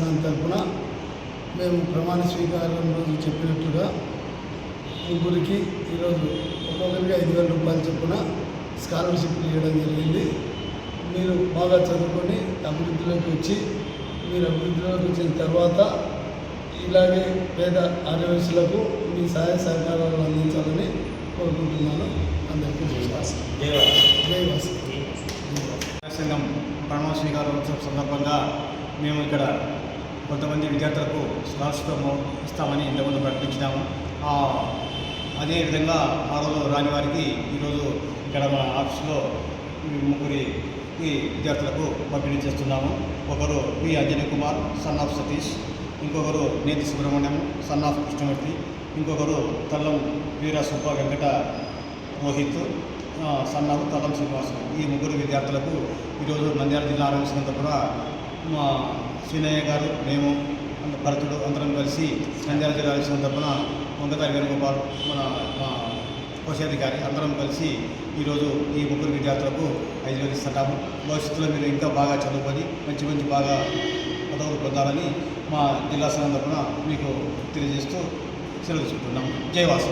సంఘం తరఫున మేము ప్రమాణ స్వీకారం రోజు చెప్పినట్టుగా ముగ్గురికి ఈరోజు ఒక్కొక్కరికి 5,000 రూపాయలు చొప్పున స్కాలర్షిప్లు ఇవ్వడం జరిగింది. మీరు బాగా చదువుకొని అభివృద్ధిలోకి వచ్చి మీరు అభివృద్ధిలోకి వచ్చిన తర్వాత ఇలాగే పేద ఆదివాసులకు మీ సహాయ సహకారాలు అందించాలని కోరుకుంటున్నాను. అందరికీ జైవాస్. సంఘం ప్రమాణ స్వీకారోత్సవం సందర్భంగా మేము ఇక్కడ కొంతమంది విద్యార్థులకు స్కాలర్షిప్ ఇస్తామని ఇంతకుముందు ప్రకటించినాము. అదేవిధంగా ఆ రోజు రాని వారికి ఈరోజు ఇక్కడ మన ఆఫీస్లో ముగ్గురి విద్యార్థులకు పంపిణీ చేస్తున్నాము. ఒకరు P Anjani Kumar son of Satish, ఇంకొకరు నేతి సుబ్రహ్మణ్యం సన్ ఆఫ్ కృష్ణమూర్తి, ఇంకొకరు తల్లం వీర సుబ్బ వెంకట రోహిత్ సన్ ఆఫ్ తల్లం శ్రీనివాసం. ఈ ముగ్గురు విద్యార్థులకు ఈరోజు నంద్యాల జిల్లా ఆరోగ్య సంఘం తరఫున మా శ్రీనయ్య గారు, మేము భరతుడు అందరం కలిసి నంద్యాల జిల్లా ఆరోగ్య సంఘం తరఫున వంగతారి వేణుగోపాల్ మన కోశాధికారి అందరం కలిసి ఈరోజు ఈ ముగ్గురు విద్యార్థులకు 5,000 ఇస్తున్నాము. భవిష్యత్తులో మీరు ఇంకా బాగా చదువుకొని మంచి బాగా పదవులు పొందాలని మా జిల్లా సంఘం తరఫున మీకు తెలియజేస్తూ సెలవు తీసుకుంటున్నాము. జై వాసు.